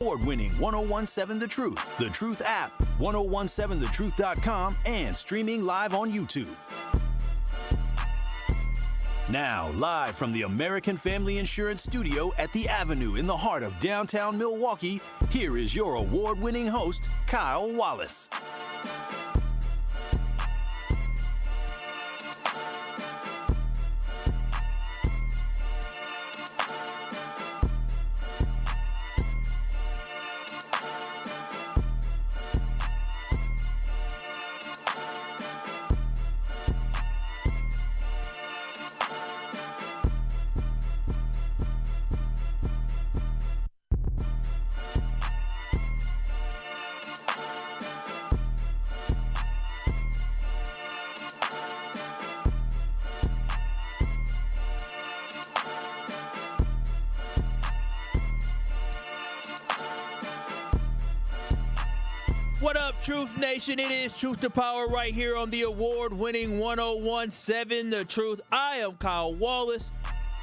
Award-winning 1017 The Truth app, 1017thetruth.com, and streaming live on YouTube. Now, live from the American Family Insurance Studio at The Avenue in the heart of downtown Milwaukee, here is your award-winning host, Kyle Wallace. What up, Truth Nation? It is Truth to Power right here on the award-winning 1017 The Truth. I am Kyle Wallace.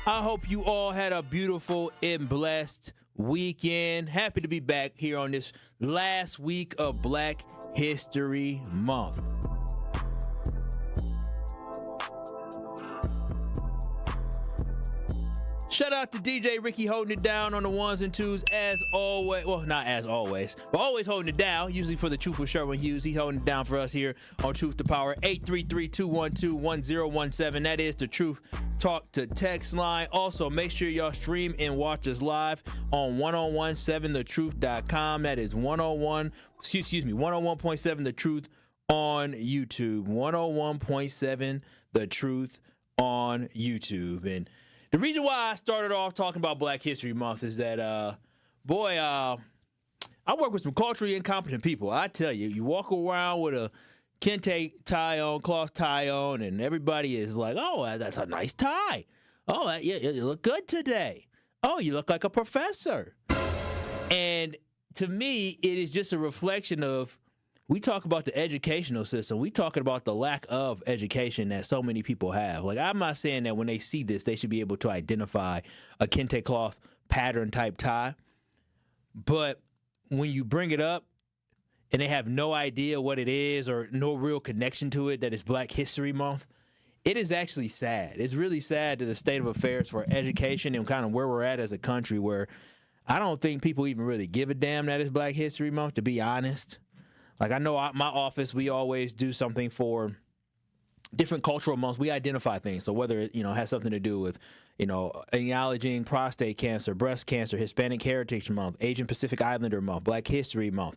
I hope you all had a beautiful and blessed weekend. Happy to be back here on this last week of Black History Month. Shout out to DJ Ricky holding it down on the ones and twos as always. Well, not as always, but always holding it down. Usually for the Truth with Sherwin Hughes. He's holding it down for us here on Truth to Power. 833-212-1017. That is the Truth Talk to Text line. Also, make sure y'all stream and watch us live on 1017thetruth.com. That is 101.7 The Truth on YouTube. 101.7 The Truth on YouTube. And the reason why I started off talking about Black History Month is that, I work with some culturally incompetent people. I tell you, you walk around with a kente tie on, cloth tie on, and everybody is like, oh, that's a nice tie. Oh, yeah, you look good today. Oh, you look like a professor. And to me, it is just a reflection of, we talk about the educational system. We talking about the lack of education that so many people have. Like, I'm not saying that when they see this, they should be able to identify a kente cloth pattern type tie. But when you bring it up and they have no idea what it is or no real connection to it, that it's Black History Month, it is actually sad. It's really sad to the state of affairs for education and kind of where we're at as a country, where I don't think people even really give a damn that it's Black History Month, to be honest. Like, I know my office, we always do something for different cultural months. We identify things. So whether it, has something to do with, acknowledging prostate cancer, breast cancer, Hispanic Heritage Month, Asian Pacific Islander Month, Black History Month,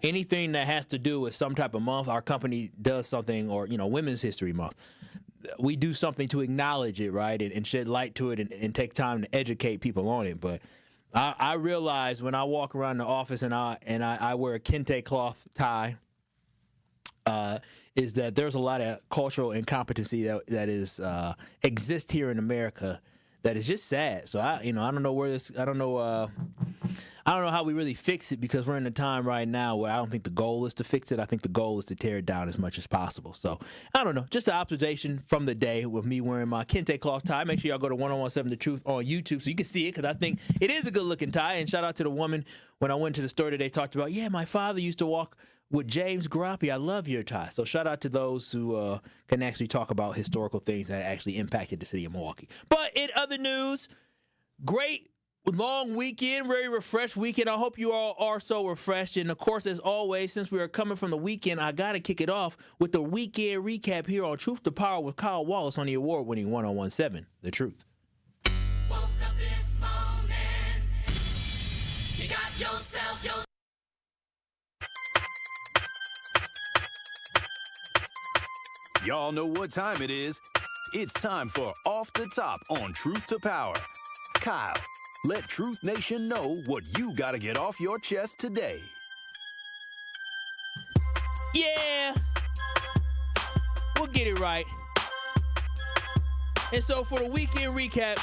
anything that has to do with some type of month, our company does something, or, Women's History Month. We do something to acknowledge it, right, and shed light to it and take time to educate people on it. But I realize when I walk around the office and I wear a kente cloth tie, is that there's a lot of cultural incompetency that is exists here in America that is just sad. So I don't know where this. I don't know how we really fix it, because we're in a time right now where I don't think the goal is to fix it. I think the goal is to tear it down as much as possible. So I don't know. Just an observation from the day with me wearing my kente cloth tie. Make sure y'all go to 1017 The Truth on YouTube so you can see it, because I think it is a good looking tie. And shout out to the woman when I went to the store today, talked about, yeah, my father used to walk with James Grappy. I love your tie. So shout out to those who can actually talk about historical things that actually impacted the city of Milwaukee. But in other news, great long weekend, very refreshed weekend. I hope you all are so refreshed. And of course, as always, since we are coming from the weekend, I got to kick it off with the weekend recap here on Truth to Power with Kyle Wallace on the award-winning 1017 The Truth. Woke up this morning, you got yourself your Y'all know what time it is. It's time for Off the Top on Truth to Power. Kyle, let Truth Nation know what you got to get off your chest today. Yeah, we'll get it right. And so for the weekend recap,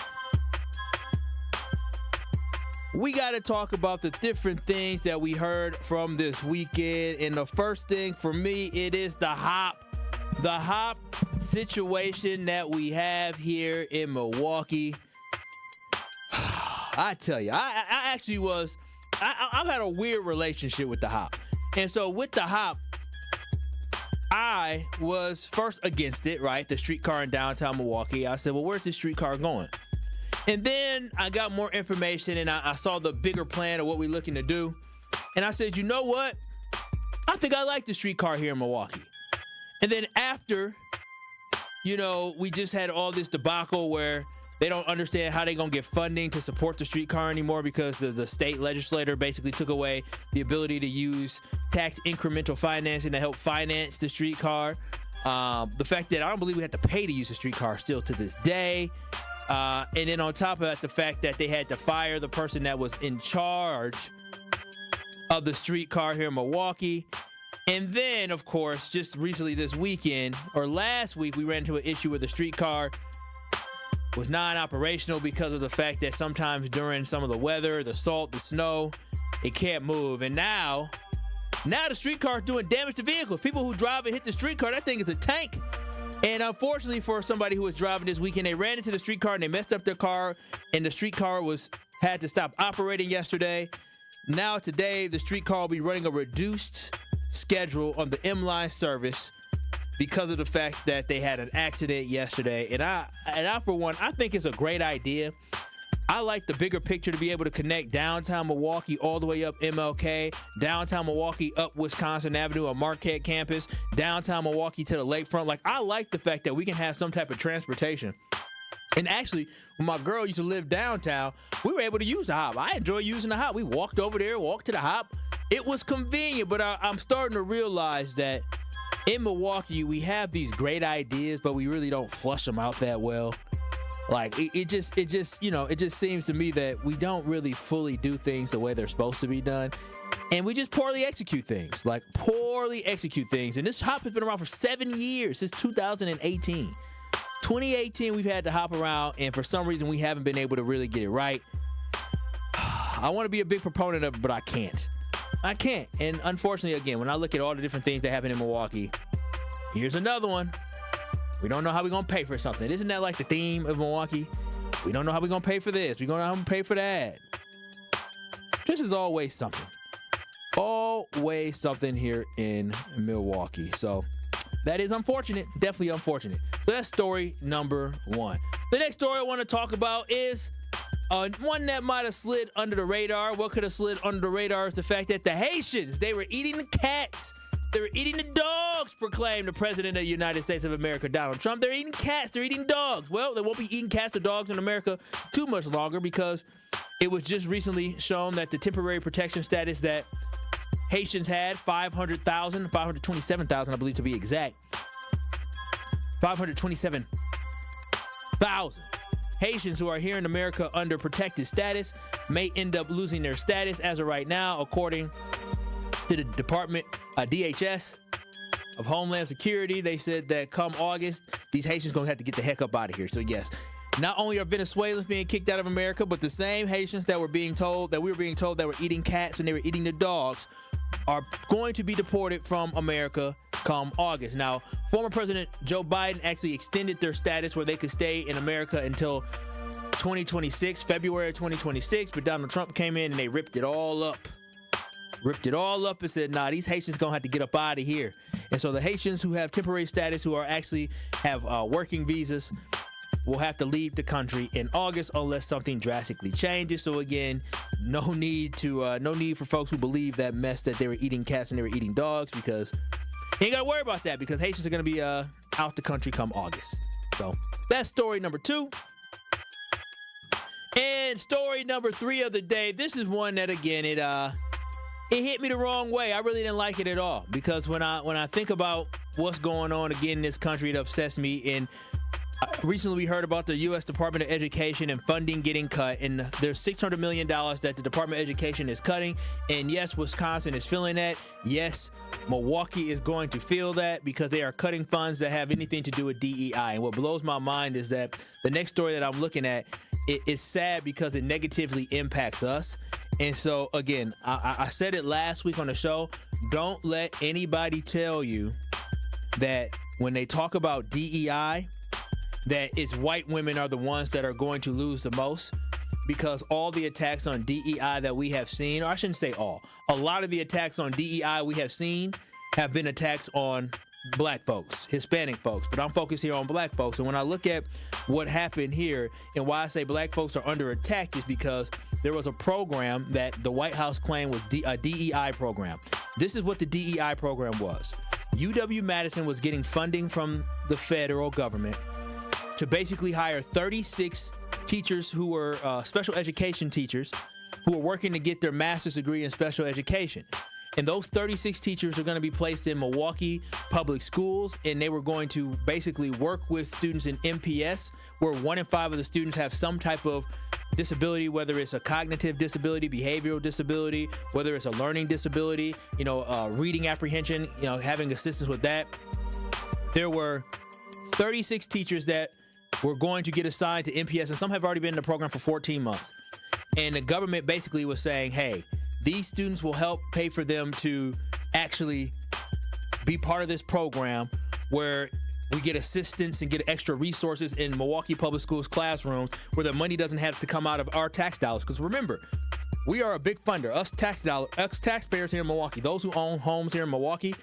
we got to talk about the different things that we heard from this weekend. And the first thing for me, it is the hop situation that we have here in Milwaukee. I tell you, I actually was I've had a weird relationship with the hop. And so with the hop, I was first against it, right? The streetcar in downtown Milwaukee. I said, well, where's this streetcar going? And then I got more information and I saw the bigger plan of what we're looking to do. And I said, you know what? I think I like the streetcar here in Milwaukee. And then after, we just had all this debacle where they don't understand how they're going to get funding to support the streetcar anymore because the state legislator basically took away the ability to use tax incremental financing to help finance the streetcar. The fact that I don't believe we have to pay to use the streetcar still to this day. And then on top of that, the fact that they had to fire the person that was in charge of the streetcar here in Milwaukee. And then, of course, just recently this weekend or last week, we ran into an issue where the streetcar was non-operational because of the fact that sometimes during some of the weather, the salt, the snow, it can't move. And now the streetcar is doing damage to vehicles. People who drive and hit the streetcar, that thing is a tank. And unfortunately for somebody who was driving this weekend, they ran into the streetcar and they messed up their car, and the streetcar had to stop operating yesterday. Now today, the streetcar will be running a reduced schedule on the M-Line service because of the fact that they had an accident yesterday. And I for one, I think it's a great idea. I like the bigger picture to be able to connect downtown Milwaukee all the way up MLK, downtown Milwaukee up Wisconsin Avenue or Marquette campus, downtown Milwaukee to the lakefront. Like, I like the fact that we can have some type of transportation. And actually, when my girl used to live downtown, we were able to use the hop. I enjoy using the hop. We walked over there, walked to the hop. It was convenient, but I'm starting to realize that in Milwaukee, we have these great ideas, but we really don't flush them out that well. Like, it just seems to me that we don't really fully do things the way they're supposed to be done. And we just poorly execute things. And this hop has been around for 7 years, since 2018. 2018, we've had to hop around, and for some reason, we haven't been able to really get it right. I want to be a big proponent of it, but I can't. And unfortunately, again, when I look at all the different things that happen in Milwaukee, here's another one. We don't know how we're going to pay for something. Isn't that like the theme of Milwaukee? We don't know how we're going to pay for this. We don't know how we're going to pay for that. This is always something. Always something here in Milwaukee. So that is unfortunate. Definitely unfortunate. So that's story number one. The next story I want to talk about is one that might have slid under the radar. What could have slid under the radar is the fact that the Haitians, they were eating the cats. They were eating the dogs, proclaimed the President of the United States of America, Donald Trump. They're eating cats. They're eating dogs. Well, they won't be eating cats or dogs in America too much longer because it was just recently shown that the temporary protection status that Haitians had, 527,000, I believe to be exact. 527,000 Haitians who are here in America under protected status may end up losing their status as of right now, according to the Department, DHS of Homeland Security. They said that come August, these Haitians going to have to get the heck up out of here. So yes, not only are Venezuelans being kicked out of America, but the same Haitians that we were being told that were eating cats and they were eating the dogs are going to be deported from America come August. Now, former President Joe Biden actually extended their status where they could stay in America until 2026, February 2026, but Donald Trump came in and they ripped it all up and said, nah, these Haitians gonna have to get up out of here. And so the Haitians who have temporary status, who are actually have working visas, will have to leave the country in August unless something drastically changes. So again, no need for folks who believe that mess that they were eating cats and they were eating dogs, because you ain't gotta worry about that, because Haitians are gonna be out the country come August. So that's story number two. And story number three of the day. This is one that again it hit me the wrong way. I really didn't like it at all, because when I think about what's going on again in this country, it upsets me. And recently we heard about the U.S. Department of Education and funding getting cut, and there's $600 million that the Department of Education is cutting. And yes, Wisconsin is feeling that. Yes, Milwaukee is going to feel that, because they are cutting funds that have anything to do with DEI. And what blows my mind is that the next story that I'm looking at, it is sad because it negatively impacts us. And so, again, I said it last week on the show, don't let anybody tell you that when they talk about DEI, that it's white women are the ones that are going to lose the most. because all the attacks on DEI that we have seen, or I shouldn't say all, a lot of the attacks on DEI we have seen have been attacks on black folks, Hispanic folks, but I'm focused here on black folks. And when I look at what happened here and why I say black folks are under attack is because there was a program that the White House claimed was a DEI program. This is what the DEI program was. UW-Madison was getting funding from the federal government to basically hire 36 teachers who were special education teachers who were working to get their master's degree in special education. And those 36 teachers are going to be placed in Milwaukee public schools, and they were going to basically work with students in MPS, where 1 in 5 of the students have some type of disability, whether it's a cognitive disability, behavioral disability, whether it's a learning disability, reading apprehension, having assistance with that. There were 36 teachers that were going to get assigned to MPS, and some have already been in the program for 14 months. And the government basically was saying, hey, these students will help pay for them to actually be part of this program where we get assistance and get extra resources in Milwaukee Public Schools classrooms where the money doesn't have to come out of our tax dollars. Because remember, we are a big funder. Us taxpayers here in Milwaukee, those who own homes here in Milwaukee,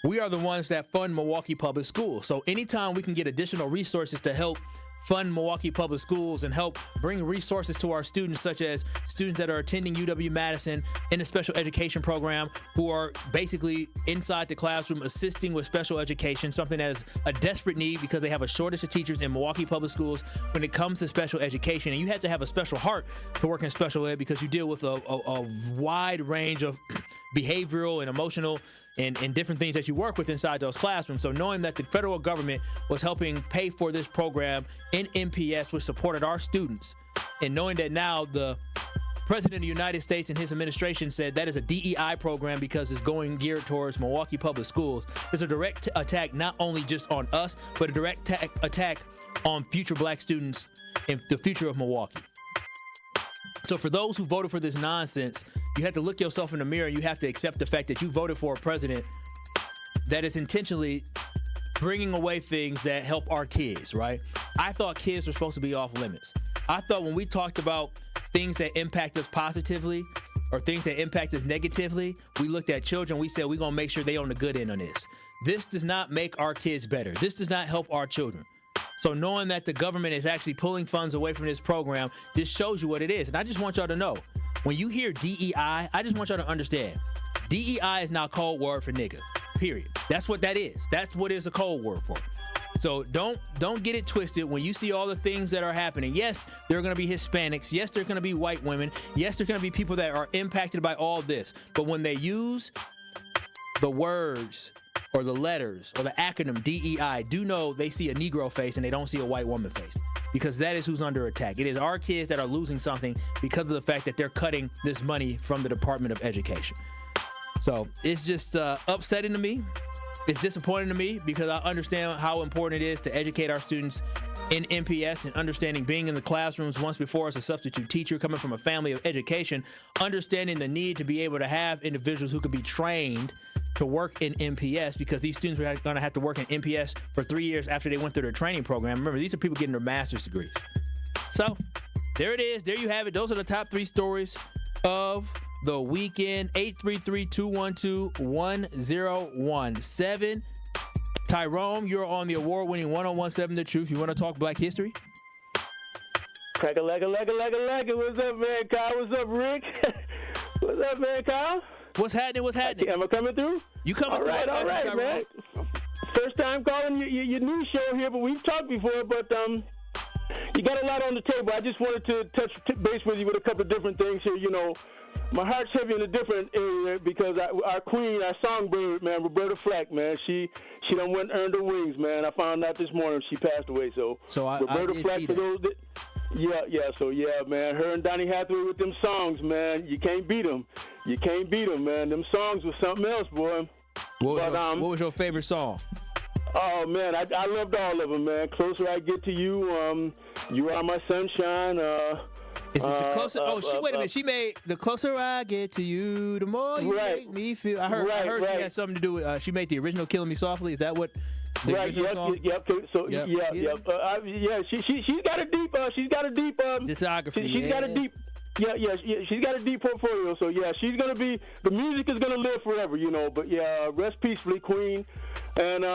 we are the ones that fund Milwaukee Public Schools. So anytime we can get additional resources to help fund Milwaukee Public Schools and help bring resources to our students, such as students that are attending UW-Madison in a special education program who are basically inside the classroom assisting with special education, something that is a desperate need because they have a shortage of teachers in Milwaukee Public Schools when it comes to special education. And you have to have a special heart to work in special ed because you deal with a wide range of behavioral and emotional and different things that you work with inside those classrooms. So knowing that the federal government was helping pay for this program in MPS, which supported our students, and knowing that now the President of the United States and his administration said that is a DEI program because it's going geared towards Milwaukee Public Schools, is a direct attack not only just on us, but a direct attack on future black students and the future of Milwaukee. So for those who voted for this nonsense, you have to look yourself in the mirror and you have to accept the fact that you voted for a president that is intentionally bringing away things that help our kids, right? I thought kids were supposed to be off limits. I thought when we talked about things that impact us positively or things that impact us negatively, we looked at children, we said we're going to make sure they on the good end on this. This does not make our kids better. This does not help our children. So knowing that the government is actually pulling funds away from this program, this shows you what it is. And I just want y'all to know, when you hear DEI, I just want y'all to understand, DEI is not code word for nigga, period. That's what that is. That's what it's a code word for. So don't get it twisted when you see all the things that are happening. Yes, there are going to be Hispanics. Yes, there are going to be white women. Yes, there are going to be people that are impacted by all this. But when they use the words or the letters or the acronym DEI, do know they see a Negro face and they don't see a white woman face, because that is who's under attack. It is our kids that are losing something because of the fact that they're cutting this money from the Department of Education. So it's just upsetting to me. It's disappointing to me because I understand how important it is to educate our students in MPS and understanding being in the classrooms once before as a substitute teacher, coming from a family of education, understanding the need to be able to have individuals who could be trained to work in MPS, because these students are going to have to work in MPS for 3 years after they went through their training program. Remember, these are people getting their master's degrees. So there it is. There you have it. Those are the top 3 stories of the weekend. 833-212-1017. Tyrone, you're on the award-winning 1017 The Truth. You want to talk Black history? Crack-a-leg-a-leg-a-leg-a-leg. What's up, man, Kyle? What's up, Rick? What's up, man, Kyle? What's happening? What's happening? Am I coming through? You coming through? All right, man. First time calling your new show here, but we've talked before, but you got a lot on the table. I just wanted to touch base with you with a couple of different things here. You know, my heart's heavy in a different area because our queen, our songbird, man, Roberta Flack, man, she done went and earned her wings, man. I found out this morning she passed away. So Roberta Flack, for those that, so man, her and Donny Hathaway with them songs, man, you can't beat them. You can't beat them, man. Them songs was something else, boy. What was your favorite song? Oh, man, I loved all of them, man. Closer I Get to You, You Are My Sunshine, Is it the closer? Wait a minute. She made the closer I get to you, the more you make me feel. I heard she had something to do with. She made the original "Killing Me Softly." Is that what? The original song? Yep. So yeah. She's got a deep. She's got a deep discography. She's got a deep. Yeah. She's got a deep portfolio. So yeah, she's gonna be. The music is gonna live forever, you know. But yeah, rest peacefully, Queen. And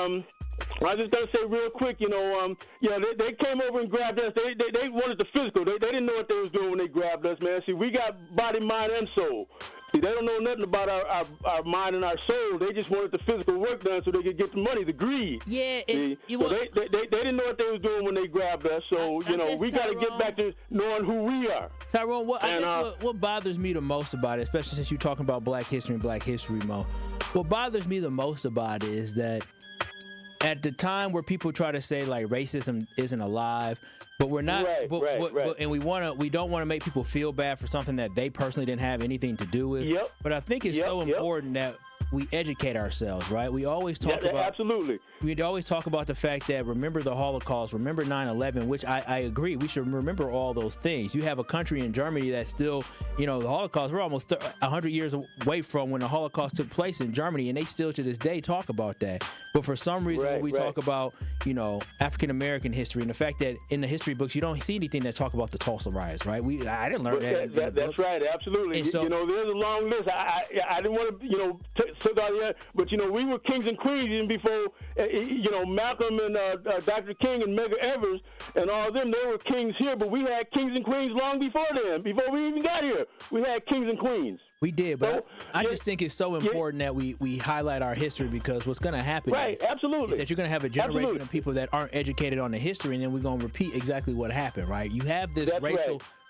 I just gotta say real quick, you know, they came over and grabbed us. They wanted the physical. They didn't know what they was doing when they grabbed us, man. See, we got body, mind, and soul. See, they don't know nothing about our mind and our soul. They just wanted the physical work done so they could get the money, the greed. Yeah, they didn't know what they was doing when they grabbed us. So we got to get back to knowing who we are. Tyrone, what bothers me the most about it, especially since you're talking about Black History and Black History Month, what bothers me the most about it is that at the time where people try to say like racism isn't alive, but we're not, right. And we don't want to make people feel bad for something that they personally didn't have anything to do with. Yep. But I think it's so important that we educate ourselves, right? We always talk about absolutely. We always talk about the fact that remember the Holocaust, remember 9/11, which I agree. We should remember all those things. You have a country in Germany that's still, the Holocaust. We're almost 100 years away from when the Holocaust took place in Germany, and they still to this day talk about that. But for some reason, when we talk about, African American history and the fact that in the history books you don't see anything that talk about the Tulsa riots, right? I didn't learn that. That's right, absolutely. So, there's a long list. I didn't want to, took out yet, but we were kings and queens even before. Malcolm and Dr. King and Medgar Evers and all of them, they were kings here, but we had kings and queens long before them. Before we even got here, we had kings and queens. We did, but I just think it's so important that we highlight our history, because what's going to happen is that you're going to have a generation of people that aren't educated on the history, and then we're going to repeat exactly what happened, right? You have this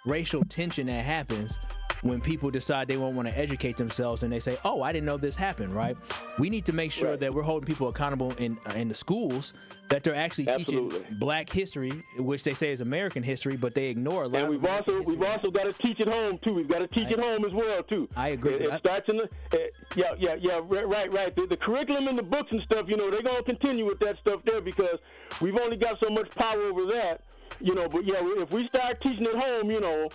racial tension that happens when people decide they won't want to educate themselves and they say, oh, I didn't know this happened, right? We need to make sure that we're holding people accountable in the schools, that they're actually teaching Black history, which they say is American history, but they ignore a lot. And we've also got to teach at home too. We've got to teach at home as well too. I agree. It starts in right. The curriculum and the books and stuff, they're gonna continue with that stuff there because we've only got so much power over that, But if we start teaching at home, we're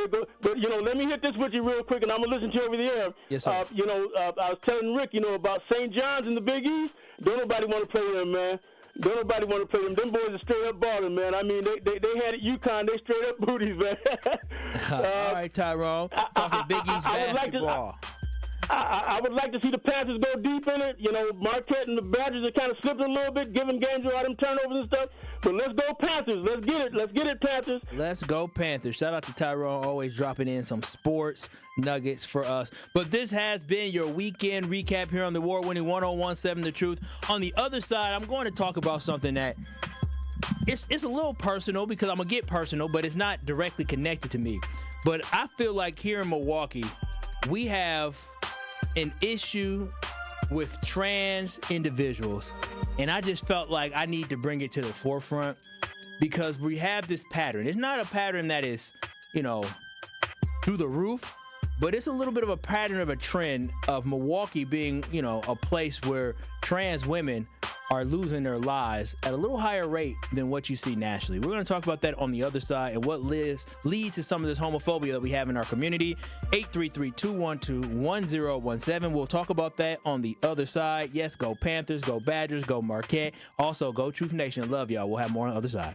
good. But let me hit this with you real quick, and I'm gonna listen to you over the air. Yes, sir. I was telling Rick, about St. John's in the Big East. Don't nobody want to play them, man. Don't nobody want to play them. Them boys are straight up balling, man. I mean, they had it UConn. They straight up booties, man. All right, Tyrone. Talking Big East basketball. I would like to see the Panthers go deep in it. Marquette and the Badgers are kind of slipping a little bit, giving games all them turnovers and stuff. But let's go Panthers. Let's get it. Let's get it, Panthers. Let's go Panthers. Shout out to Tyrone, always dropping in some sports nuggets for us. But this has been your weekend recap here on the award-winning 1017 The Truth. On the other side, I'm going to talk about something that it's a little personal, because I'm going to get personal, but it's not directly connected to me. But I feel like here in Milwaukee, we have an issue with trans individuals, and I just felt like I need to bring it to the forefront, because we have this pattern. It's not a pattern that is, through the roof, but it's a little bit of a pattern of a trend of Milwaukee being, a place where trans women are losing their lives at a little higher rate than what you see nationally. We're going to talk about that on the other side and what leads to some of this homophobia that we have in our community. 833-212-1017. We'll talk about that on the other side. Yes, go Panthers, go Badgers, go Marquette. Also, go Truth Nation. Love y'all. We'll have more on the other side.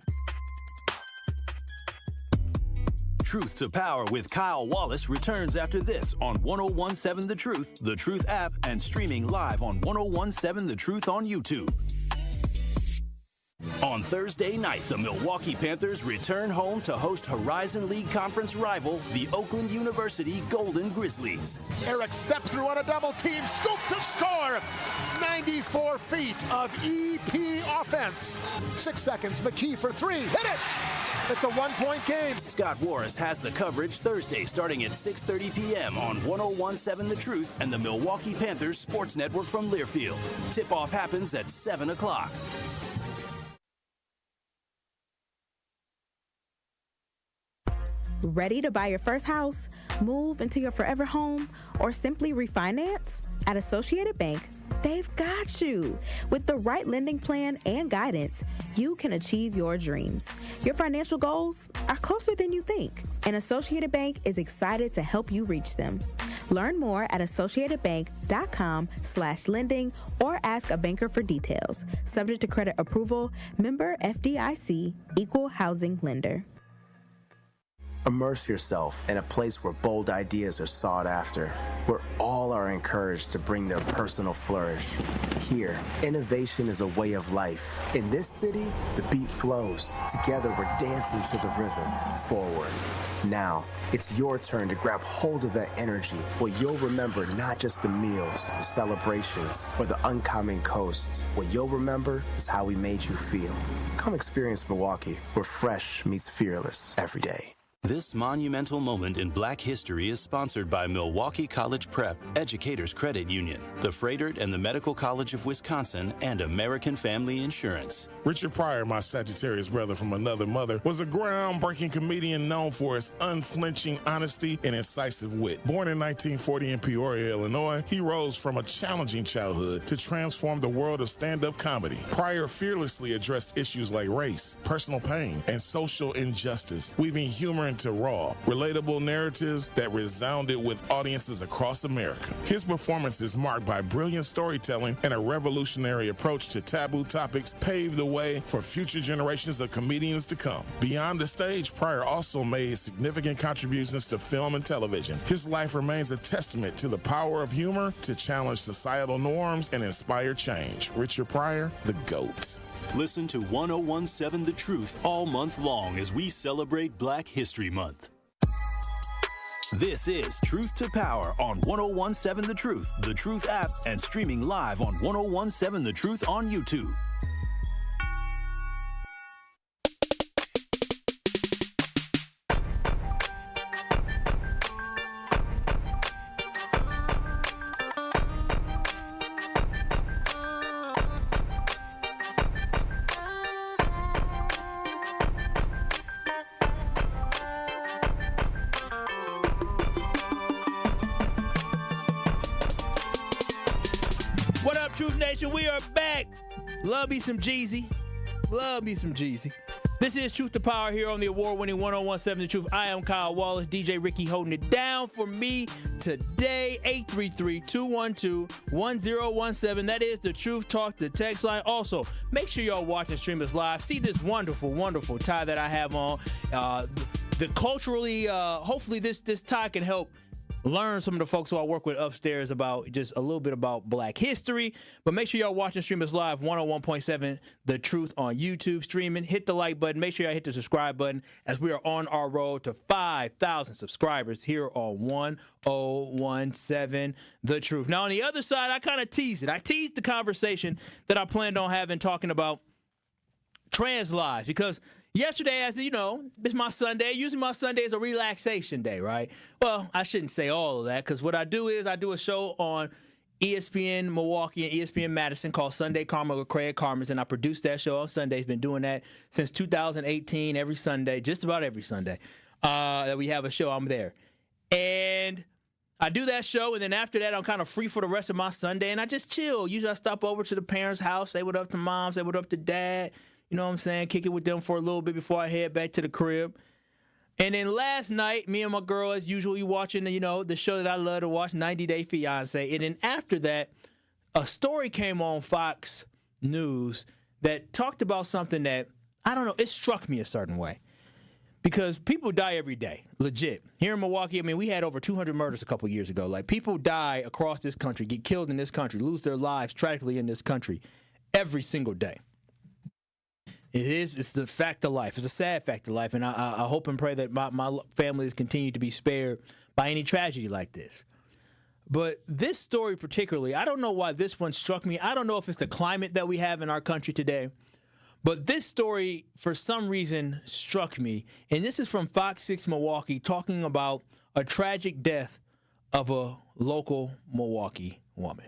Truth to Power with Kyle Wallace returns after this on 1017 The Truth app, and streaming live on 1017 The Truth on YouTube. On Thursday night, the Milwaukee Panthers return home to host Horizon League Conference rival, the Oakland University Golden Grizzlies. Eric steps through on a double team, scoop to score! 94 feet of EP offense. 6 seconds, McKee for three, hit it! It's a 1-point game. Scott Warris has the coverage Thursday starting at 6:30 p.m. on 1017 The Truth and the Milwaukee Panthers Sports Network from Learfield. Tip-off happens at 7 o'clock. Ready to buy your first house, move into your forever home, or simply refinance? At Associated Bank, they've got you. With the right lending plan and guidance, you can achieve your dreams. Your financial goals are closer than you think, and Associated Bank is excited to help you reach them. Learn more at associatedbank.com/lending or ask a banker for details. Subject to credit approval, member FDIC, equal housing lender. Immerse yourself in a place where bold ideas are sought after, where all are encouraged to bring their personal flourish. Here, innovation is a way of life. In this city, the beat flows. Together, we're dancing to the rhythm. Forward. Now, it's your turn to grab hold of that energy. What you'll remember, not just the meals, the celebrations, or the uncommon coast. What you'll remember is how we made you feel. Come experience Milwaukee, where fresh meets fearless every day. This monumental moment in Black history is sponsored by Milwaukee College Prep, Educators Credit Union, the Froedtert and the Medical College of Wisconsin, and American Family Insurance. Richard Pryor, my Sagittarius brother from another mother, was a groundbreaking comedian known for his unflinching honesty and incisive wit. Born in 1940 in Peoria, Illinois, he rose from a challenging childhood to transform the world of stand-up comedy. Pryor fearlessly addressed issues like race, personal pain, and social injustice, weaving humor into raw, relatable narratives that resounded with audiences across America. His performance is marked by brilliant storytelling and a revolutionary approach to taboo topics paved the way for future generations of comedians to come. Beyond the stage, Pryor also made significant contributions to film and television. His life remains a testament to the power of humor to challenge societal norms and inspire change. Richard Pryor, the GOAT. Listen to 1017 The Truth all month long as we celebrate Black History Month. This is Truth to Power on 1017 The Truth app, and streaming live on 1017 The Truth on YouTube. Truth Nation, we are back. Love me some Jeezy. Love me some Jeezy. This is Truth to Power here on the award-winning 1017 The Truth. I am Kyle Wallace, DJ Ricky holding it down for me today. 833-212-1017. That is the Truth Talk, the text line. Also, make sure y'all watch and stream us live. See this wonderful, wonderful tie that I have on. The culturally, hopefully this tie can help learn some of the folks who I work with upstairs about just a little bit about Black history. But make sure y'all watch and stream us live, 101.7 The Truth on YouTube streaming. Hit the like button. Make sure y'all hit the subscribe button as we are on our road to 5,000 subscribers here on 1017 The Truth. Now, on the other side, I kind of teased it. I teased the conversation that I planned on having talking about trans lives, because yesterday, as you know, it's my Sunday. Usually my Sunday is a relaxation day, right? Well, I shouldn't say all of that, because what I do is I do a show on ESPN Milwaukee and ESPN Madison called Sunday Karma with Craig Karmas, and I produce that show on Sundays. Been doing that since 2018, every Sunday, just about every Sunday that we have a show, I'm there. And I do that show, and then after that, I'm kind of free for the rest of my Sunday, and I just chill. Usually I stop over to the parents' house, say what up to mom, say what up to dad. You know what I'm saying? Kick it with them for a little bit before I head back to the crib. And then last night, me and my girl, as usual, we watching, the show that I love to watch, 90 Day Fiancé. And then after that, a story came on Fox News that talked about something that, I don't know, it struck me a certain way. Because people die every day, legit. Here in Milwaukee, we had over 200 murders a couple years ago. Like, people die across this country, get killed in this country, lose their lives tragically in this country every single day. It's the fact of life. It's a sad fact of life, and I hope and pray that my families continue to be spared by any tragedy like this. But this story particularly, I don't know why this one struck me. I don't know if it's the climate that we have in our country today, but this story, for some reason, struck me. And this is from Fox 6 Milwaukee, talking about a tragic death of a local Milwaukee woman.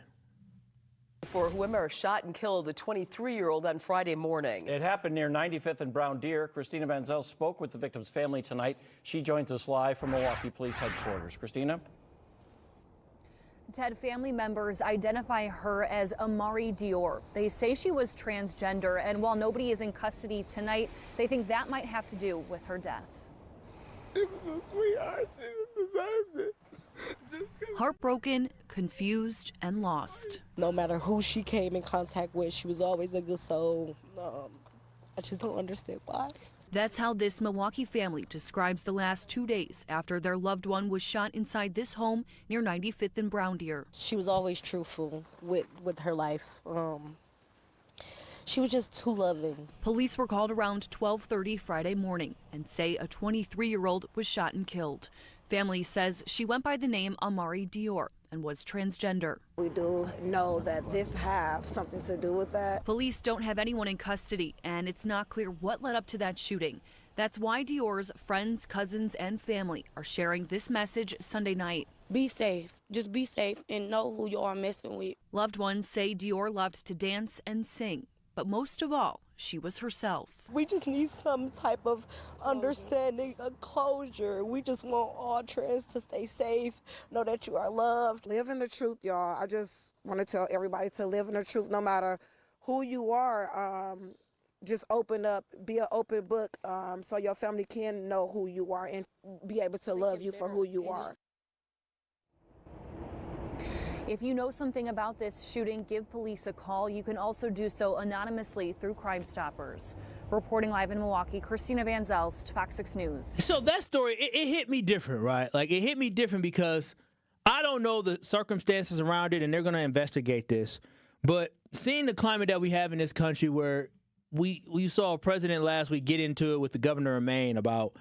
For whoever shot and killed a 23-year-old on Friday morning. It happened near 95th and Brown Deer. Christina Manzel spoke with the victim's family tonight. She joins us live from Milwaukee Police Headquarters. Christina? Ted, family members identify her as Amari Dior. They say she was transgender, and while nobody is in custody tonight, they think that might have to do with her death. She was a sweetheart. She deserved it. Heartbroken, confused, and lost. No matter who she came in contact with, she was always a good soul. I just don't understand why. That's how this Milwaukee family describes the last 2 days after their loved one was shot inside this home near 95th and Brown Deer. She was always truthful with her life. She was just too loving. Police were called around 12:30 Friday morning and say a 23-year-old was shot and killed. Family says she went by the name Amari Dior and was transgender. We do know that this have something to do with that. Police don't have anyone in custody, and it's not clear what led up to that shooting. That's why Dior's friends, cousins, and family are sharing this message Sunday night. Be safe. Just be safe and know who you are messing with. Loved ones say Dior loved to dance and sing, but most of all, she was herself. We just need some type of understanding, a closure. We just want all trans to stay safe, know that you are loved. Live in the truth, y'all. I just want to tell everybody to live in the truth no matter who you are. Just open up, be an open book so your family can know who you are and be able to love you for who you are. If you know something about this shooting, give police a call. You can also do so anonymously through Crime Stoppers. Reporting live in Milwaukee, Christina Van Zelst, Fox 6 News. So that story, it hit me different, right? Like, it hit me different because I don't know the circumstances around it, and they're going to investigate this. But seeing the climate that we have in this country where we saw a president last week get into it with the governor of Maine about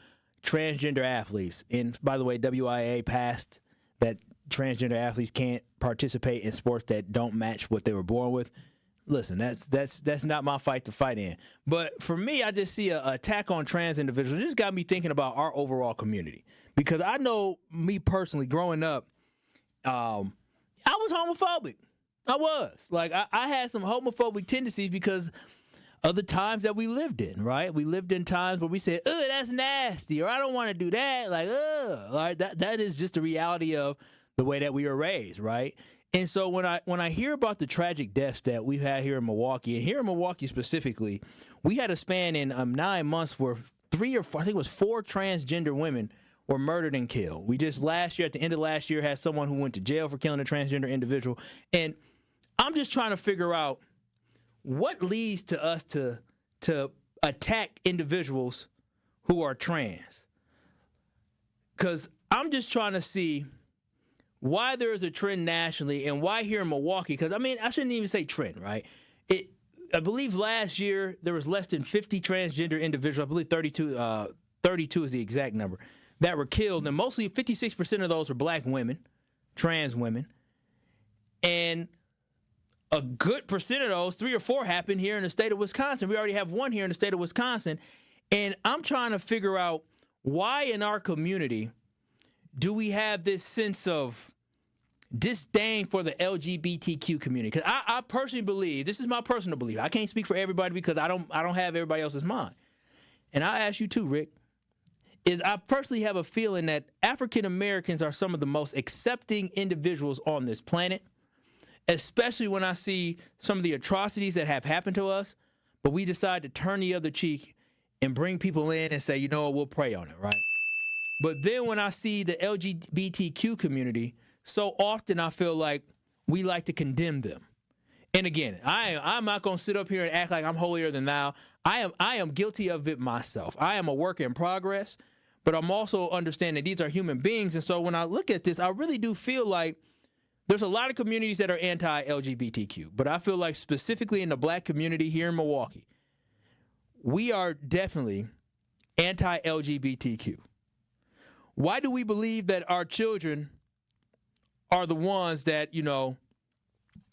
transgender athletes. And, by the way, WIA passed that transgender athletes can't participate in sports that don't match what they were born with. Listen, that's not my fight to fight in. But for me, I just see an attack on trans individuals. It just got me thinking about our overall community. Because I know me personally, growing up, I was homophobic. I was. Like, I had some homophobic tendencies because of the times that we lived in, right? We lived in times where we said, "Ugh, that's nasty," or "I don't want to do that." Like, ugh. Like, that is just the reality of the way that we were raised, right? And so when I hear about the tragic deaths that we've had here in Milwaukee, and here in Milwaukee specifically, we had a span in 9 months where 3 or 4, I think it was 4 transgender women were murdered and killed. We just last year, at the end of last year, had someone who went to jail for killing a transgender individual. And I'm just trying to figure out what leads to us to attack individuals who are trans. Because I'm just trying to see why there is a trend nationally and why here in Milwaukee. Because, I mean, I shouldn't even say trend, right? I believe last year there was less than 50 transgender individuals. I believe 32 is the exact number, that were killed. And mostly 56% of those were black women, trans women. And a good percent of those, 3 or 4, happened here in the state of Wisconsin. We already have one here in the state of Wisconsin. And I'm trying to figure out why in our community do we have this sense of disdain for the LGBTQ community? Because I personally believe, this is my personal belief, I can't speak for everybody because I don't have everybody else's mind. And I ask you too, Rick, is I personally have a feeling that African Americans are some of the most accepting individuals on this planet, especially when I see some of the atrocities that have happened to us, but we decide to turn the other cheek and bring people in and say, you know what, we'll pray on it, right? But then when I see the LGBTQ community, so often I feel like we like to condemn them. And again, I'm not going to sit up here and act like I'm holier than thou. I am guilty of it myself. I am a work in progress, but I'm also understanding these are human beings. And so when I look at this, I really do feel like there's a lot of communities that are anti-LGBTQ, but I feel like specifically in the black community here in Milwaukee, we are definitely anti-LGBTQ. Why do we believe that our children are the ones that,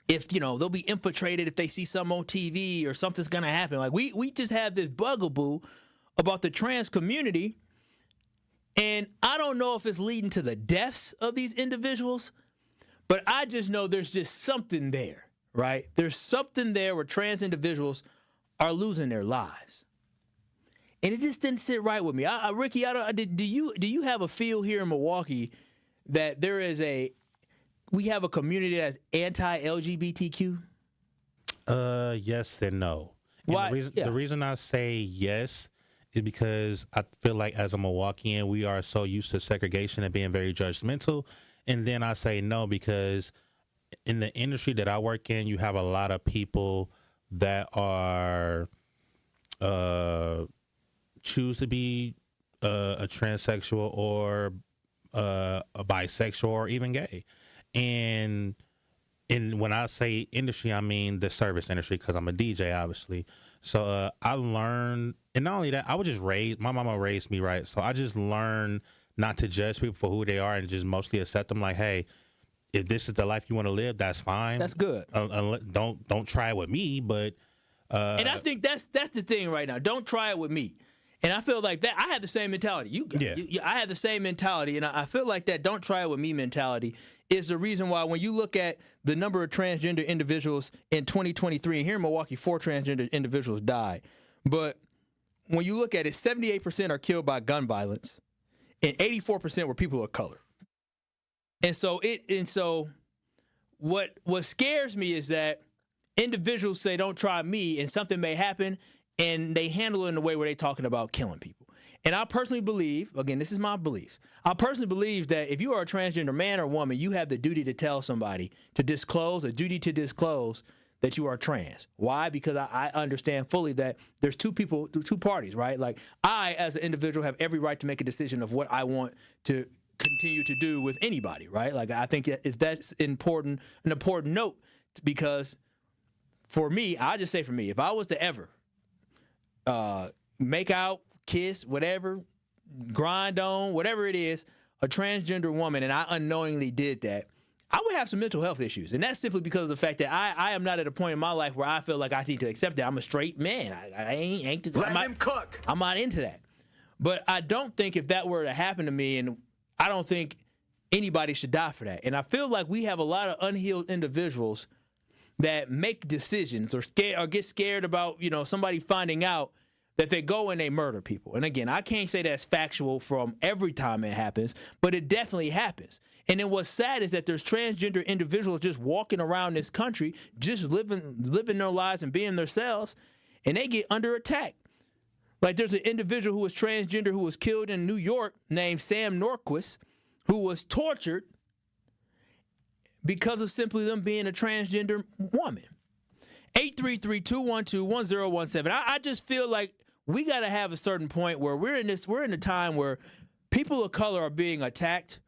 if, they'll be infiltrated if they see something on TV or something's going to happen? Like, we just have this bugaboo about the trans community, and I don't know if it's leading to the deaths of these individuals, but I just know there's just something there, right? There's something there where trans individuals are losing their lives. And it just didn't sit right with me. Ricky, do you have a feel here in Milwaukee that there is we have a community that's anti-LGBTQ? Yes and no. Why? And the reason I say yes is because I feel like as a Milwaukeean, we are so used to segregation and being very judgmental. And then I say no because in the industry that I work in, you have a lot of people that are choose to be a transsexual or a bisexual or even gay. And when I say industry, I mean the service industry because I'm a DJ, obviously. So I learned, and not only that, I was just raised, my mama raised me right. So I just learned not to judge people for who they are and just mostly accept them like, hey, if this is the life you want to live, that's fine. That's good. Don't try it with me, but. And I think that's the thing right now. Don't try it with me. And I feel like that I had the same mentality. I had the same mentality, and I feel like that don't try it with me mentality is the reason why when you look at the number of transgender individuals in 2023, and here in Milwaukee, 4 transgender individuals died. But when you look at it, 78% are killed by gun violence, and 84% were people of color. And so what scares me is that individuals say, don't try me, and something may happen, and they handle it in a way where they're talking about killing people. And I personally believe, again, this is my beliefs, I personally believe that if you are a transgender man or woman, you have the duty to tell somebody to disclose, a duty to disclose that you are trans. Why? Because I understand fully that there's two parties, right? Like I, as an individual, have every right to make a decision of what I want to continue to do with anybody, right? Like I think that's an important note because for me, I just say for me, if I was to ever make out, kiss, whatever, grind on, whatever it is, a transgender woman, and I unknowingly did that, I would have some mental health issues. And that's simply because of the fact that I am not at a point in my life where I feel like I need to accept that. I'm a straight man. I ain't Let him cook. I'm not into that. But I don't think if that were to happen to me, and I don't think anybody should die for that. And I feel like we have a lot of unhealed individuals that make decisions or get scared about, somebody finding out that they go and they murder people. And again, I can't say that's factual from every time it happens, but it definitely happens. And then what's sad is that there's transgender individuals just walking around this country, just living their lives and being themselves, and they get under attack. Like there's an individual who was transgender who was killed in New York named Sam Norquist, who was tortured because of simply them being a transgender woman. 833-212-1017. I just feel like we got to have a certain point where we're in a time where people of color are being attacked,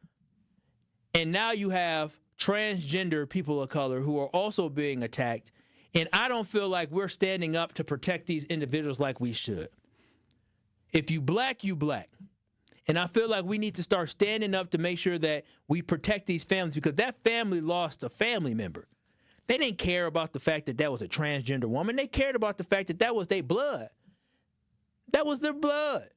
and now you have transgender people of color who are also being attacked, and I don't feel like we're standing up to protect these individuals like we should. If you black, you black. And I feel like we need to start standing up to make sure that we protect these families because that family lost a family member. They didn't care about the fact that was a transgender woman. They cared about the fact that was their blood. That was their blood.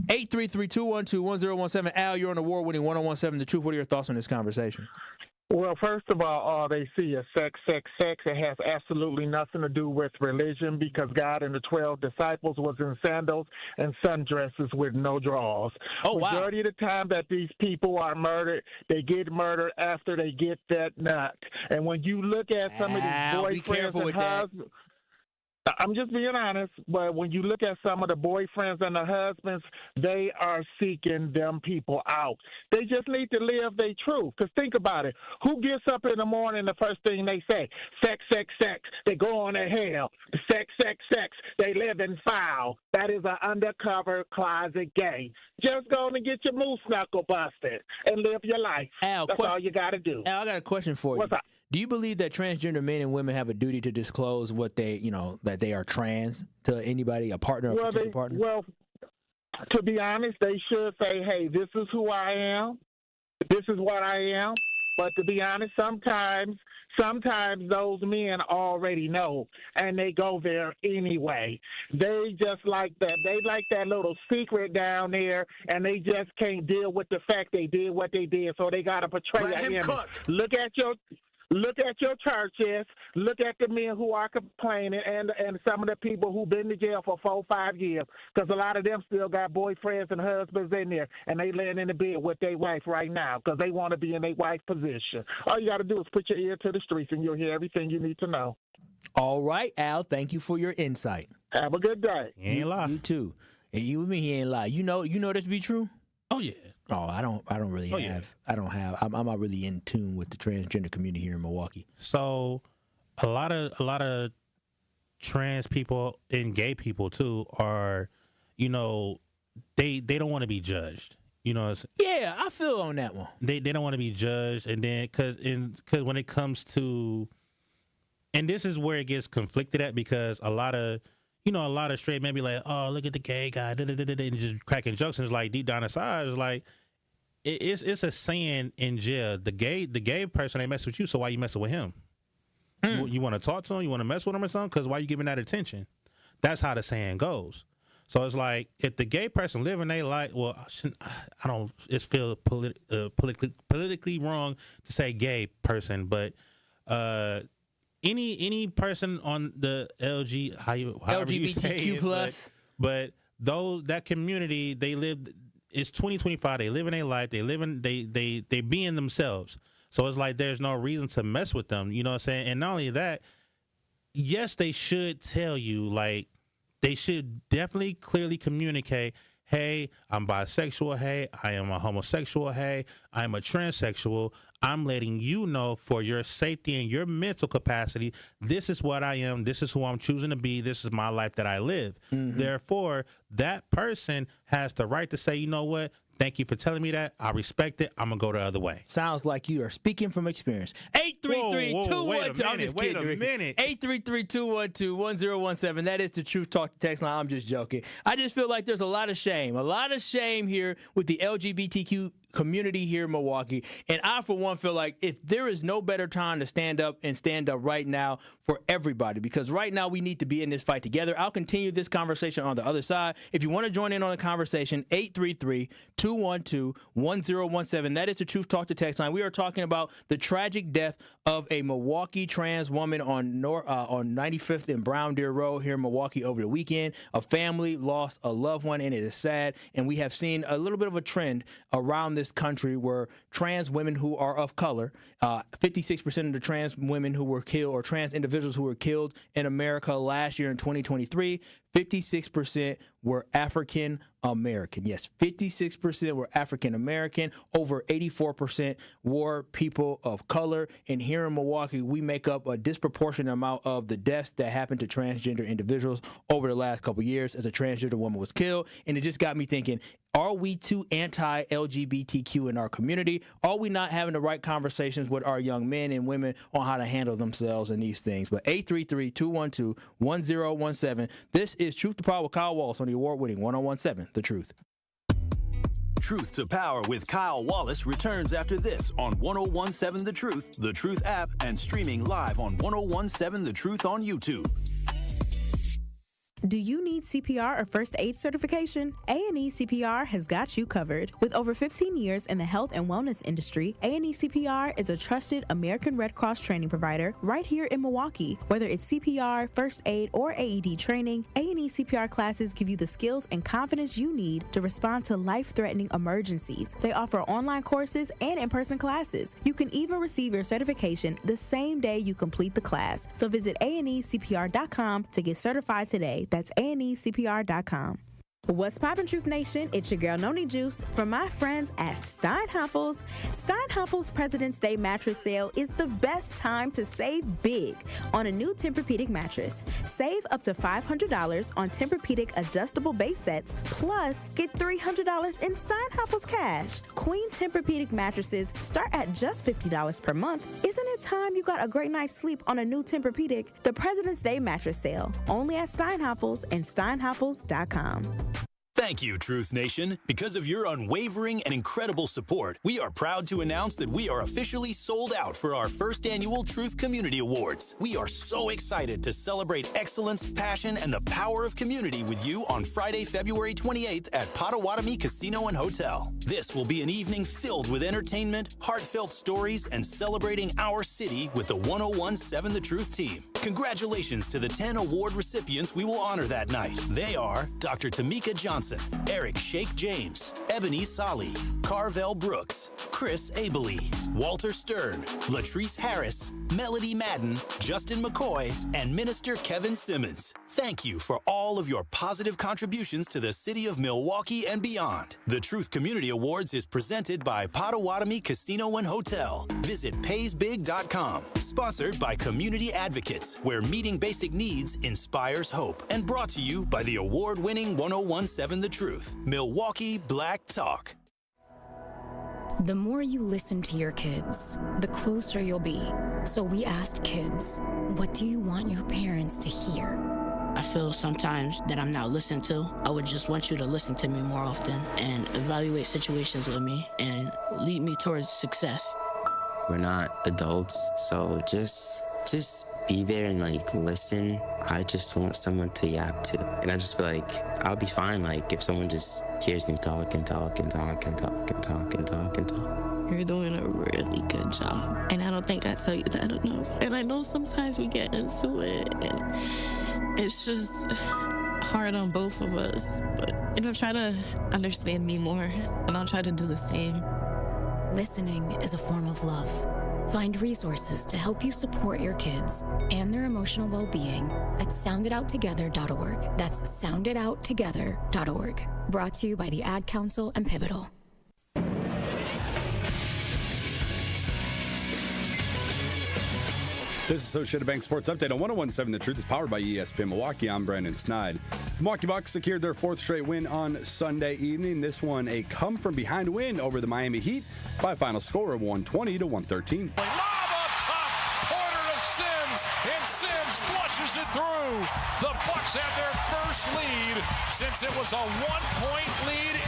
833-212-1017. Al, you're on award-winning 1017 The Truth. What are your thoughts on this conversation? Well, first of all they see is sex, sex, sex. It has absolutely nothing to do with religion because God and the 12 disciples was in sandals and sundresses with no drawers. Oh, wow. Majority of the time that these people are murdered, they get murdered after they get that nut. And when you look at some of these boyfriends and husbands, I'm just being honest, but when you look at some of the boyfriends and the husbands, they are seeking them people out. They just need to live their truth. Because think about it. Who gets up in the morning, the first thing they say? Sex, sex, sex. They go on to hell. Sex, sex, sex. They live in foul. That is an undercover closet gay. Just go and get your moose knuckle busted and live your life. Al, that's all you got to do. Al, I got a question for you. What's up? Do you believe that transgender men and women have a duty to disclose what they, that they are trans to anybody, a partner, a potential partner? Well, to be honest, they should say, hey, this is who I am. This is what I am. But to be honest, sometimes those men already know, and they go there anyway. They just like that. They like that little secret down there, and they just can't deal with the fact they did what they did, so they got to portray an image. Look at Look at your churches. Look at the men who are complaining and some of the people who've been to jail for 4 or 5 years, because a lot of them still got boyfriends and husbands in there, and they laying in the bed with their wife right now because they want to be in their wife's position. All you got to do is put your ear to the streets, and you'll hear everything you need to know. All right, Al, thank you for your insight. Have a good day. He ain't lie. You too. And you with me, he ain't lie. You know that to be true? Oh, yeah. Oh, I don't really I'm not really in tune with the transgender community here in Milwaukee. So a lot of trans people and gay people too are, they don't want to be judged. Yeah, I feel on that one. They don't want to be judged, and then because when it comes to, and this is where it gets conflicted at, because a lot of straight men be like, oh, look at the gay guy, and just cracking jokes, and it's like deep down inside, it's like, it's a saying in jail, the gay person ain't messing with you, so why you messing with him? You want to talk to him? You want to mess with him or something? Because why you giving that attention? That's how the saying goes. So it's like, if the gay person living their life, well, I don't, it's feel politically wrong to say gay person, but any person on the LGBTQ plus, but that community, they live. It's 2025. They live in their life. They being themselves. So it's like there's no reason to mess with them. You know what I'm saying? And not only that, yes, they should tell you, like, they should definitely clearly communicate, hey, I'm bisexual, hey, I am a homosexual, hey, I'm a transsexual. I'm letting you know for your safety and your mental capacity, this is what I am, this is who I'm choosing to be, this is my life that I live. Mm-hmm. Therefore, that person has the right to say, you know what, thank you for telling me that. I respect it. I'm going to go the other way. Sounds like you are speaking from experience. 833-212. I'm just kidding. Wait a minute. 833-212-1017. That is the Truth Talk text line. I'm just joking. I just feel like there's a lot of shame. A lot of shame here with the LGBTQ community here in Milwaukee. And I, for one, feel like if there is no better time to stand up right now for everybody, because right now we need to be in this fight together. I'll continue this conversation on the other side. If you want to join in on the conversation, 833-212-1017. That is the Truth Talk to text line. We are talking about the tragic death of a Milwaukee trans woman on 95th and Brown Deer Road here in Milwaukee over the weekend. A family lost a loved one, and it is sad. And we have seen a little bit of a trend around this country where trans women who are of color, 56% of the trans women who were killed, or trans individuals who were killed in America last year in 2023, 56% were African American. Yes, 56% were African American. Over 84% were people of color. And here in Milwaukee, we make up a disproportionate amount of the deaths that happened to transgender individuals over the last couple of years as a transgender woman was killed. And it just got me thinking, are we too anti-LGBTQ in our community? Are we not having the right conversations with our young men and women on how to handle themselves in these things? But 833-212-1017. This is Truth to Power with Kyle Wallace on the award-winning 1017 The Truth. Truth to Power with Kyle Wallace returns after this on 1017 The Truth app, and streaming live on 1017 The Truth on YouTube. Do you need CPR or first aid certification? A&E CPR has got you covered. With over 15 years in the health and wellness industry, A&E CPR is a trusted American Red Cross training provider right here in Milwaukee. Whether it's CPR, first aid, or AED training, A&E CPR classes give you the skills and confidence you need to respond to life-threatening emergencies. They offer online courses and in-person classes. You can even receive your certification the same day you complete the class. So visit ANECPR.com to get certified today. That's ANECPR.com. What's poppin', Truth Nation? It's your girl, Noni Juice, from my friends at Steinhafels. Steinhafels President's Day mattress sale is the best time to save big on a new Tempur-Pedic mattress. Save up to $500 on Tempur-Pedic adjustable base sets, plus get $300 in Steinhafels cash. Queen Tempur-Pedic mattresses start at just $50 per month. Isn't it time you got a great night's sleep on a new Tempur-Pedic? The President's Day mattress sale, only at Steinhafels and Steinhafels.com. Thank you, Truth Nation. Because of your unwavering and incredible support, we are proud to announce that we are officially sold out for our first annual Truth Community Awards. We are so excited to celebrate excellence, passion, and the power of community with you on Friday, February 28th at Potawatomi Casino and Hotel. This will be an evening filled with entertainment, heartfelt stories, and celebrating our city with the 1017 The Truth team. Congratulations to the 10 award recipients we will honor that night. They are Dr. Tamika Johnson, Eric Shake James, Ebony Solly, Carvel Brooks, Chris Abele, Walter Stern, Latrice Harris, Melody Madden, Justin McCoy, and Minister Kevin Simmons. Thank you for all of your positive contributions to the city of Milwaukee and beyond. The Truth Community Awards is presented by Potawatomi Casino and Hotel. Visit paysbig.com. Sponsored by Community Advocates, where meeting basic needs inspires hope. And brought to you by the award-winning 1017 The Truth, Milwaukee Black Talk. The more you listen to your kids, the closer you'll be. So we asked kids, what do you want your parents to hear? I feel sometimes that I'm not listened to. I would just want you to listen to me more often and evaluate situations with me and lead me towards success. We're not adults, so just be there and listen. I just want someone to yap to. And I just feel like I'll be fine if someone just hears me talk and talk and talk and talk and talk and talk and talk. You're doing a really good job. And I don't think I tell you that enough. And I know sometimes we get into it and it's just hard on both of us. But, try to understand me more and I'll try to do the same. Listening is a form of love. Find resources to help you support your kids and their emotional well-being at sounditouttogether.org. That's sounditouttogether.org. Brought to you by the Ad Council and Pivotal. This Associated Bank Sports Update on 1017 The Truth is powered by ESPN Milwaukee. I'm Brandon Snide. The Milwaukee Bucks secured their fourth straight win on Sunday evening. This one a come-from-behind win over the Miami Heat by a final score of 120 to 113. Lob up top, corner of Sims, and Sims flushes it through. The Bucks have their first lead since it was a one-point lead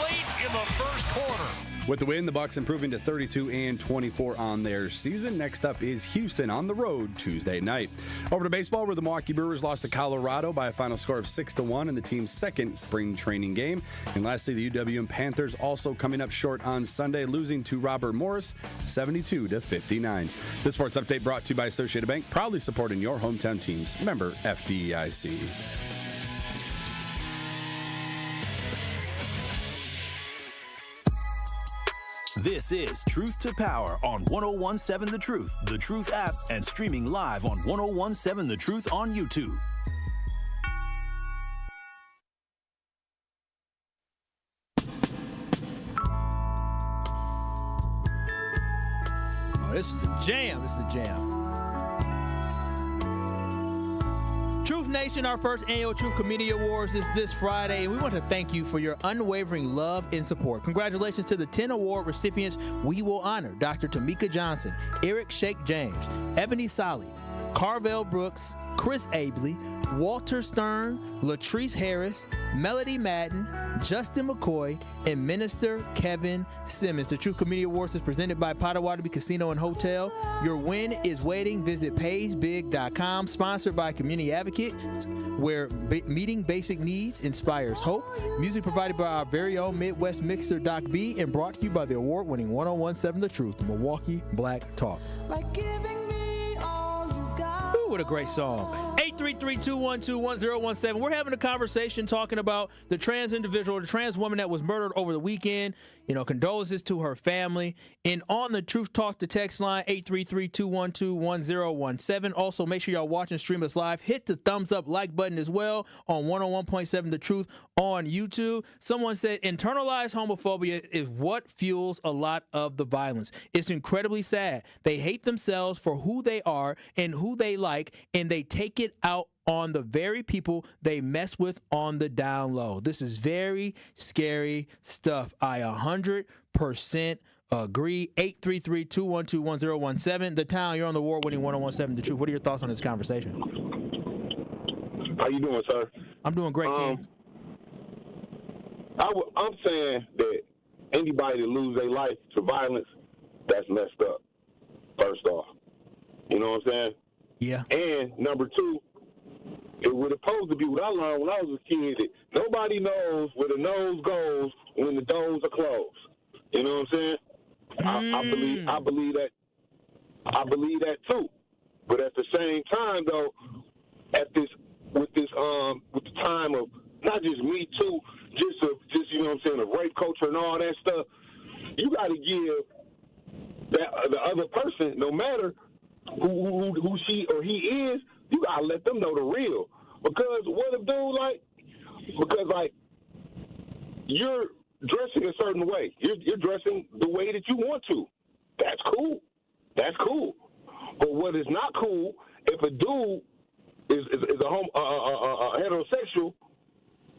late in the first quarter. With the win, the Bucks improving to 32-24 on their season. Next up is Houston on the road Tuesday night. Over to baseball, where the Milwaukee Brewers lost to Colorado by a final score of 6-1 in the team's second spring training game. And lastly, the UWM Panthers also coming up short on Sunday, losing to Robert Morris 72-59. This sports update brought to you by Associated Bank, proudly supporting your hometown teams. Member FDIC. This is Truth to Power on 1017 The Truth app, and streaming live on 1017 The Truth on YouTube. Oh, this is a jam. Truth Nation, our first annual Truth Community Awards is this Friday, and we want to thank you for your unwavering love and support. Congratulations to the 10 award recipients we will honor: Dr. Tamika Johnson, Eric Shake James, Ebony Solly, Carvel Brooks, Chris Abele, Walter Stern, Latrice Harris, Melody Madden, Justin McCoy, and Minister Kevin Simmons. The Truth Community Awards is presented by Potawatomi Casino and Hotel. Your win is waiting. Visit paysbig.com. Sponsored by Community Advocates, where meeting basic needs inspires hope. Music provided by our very own Midwest mixer, Doc B, and brought to you by the award-winning 1017 The Truth, Milwaukee Black Talk. Ooh, what a great song. 833-212-1017. We're having a conversation talking about the trans individual, the trans woman that was murdered over the weekend. Condolences to her family. And on the Truth Talk to text line, 833-212-1017. Also, make sure y'all watch and stream us live. Hit the thumbs up like button as well on 101.7 The Truth on YouTube. Someone said internalized homophobia is what fuels a lot of the violence. It's incredibly sad. They hate themselves for who they are and who they like, and they take it out on the very people they mess with on the down low. This is very scary stuff. I 100% agree. 833-212-1017. The Town, you're on the award-winning 1017 The Truth. What are your thoughts on this conversation? How you doing, sir? I'm doing great, King. I'm saying that anybody that lose their life to violence, that's messed up, first off. You know what I'm saying? Yeah. And number two, it was supposed to be what I learned when I was a kid, that nobody knows where the nose goes when the doors are closed. You know what I'm saying? I believe that too. But at the same time, though, with the time of not just Me Too, just you know what I'm saying, the rape culture and all that stuff, you got to give the other person, no matter who she or he is, you got to let them know the real. Because what if dude, you're dressing a certain way. You're dressing the way that you want to. That's cool. That's cool. But what is not cool, if a dude is a heterosexual,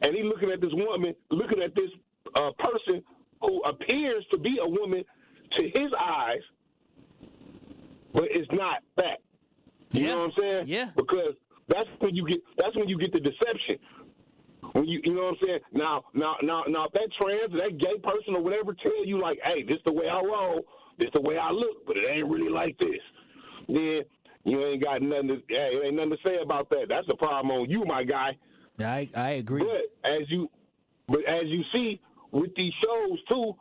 and he looking at this woman, looking at this person who appears to be a woman to his eyes, but it's not that. You know what I'm saying? Yeah. Because that's when you get the deception. When you know what I'm saying? Now if that trans or that gay person or whatever tell you like, hey, this the way I roll, this the way I look, but it ain't really like this, then you ain't got nothing to say about that. That's a problem on you, my guy. I agree. But as you see with these shows too,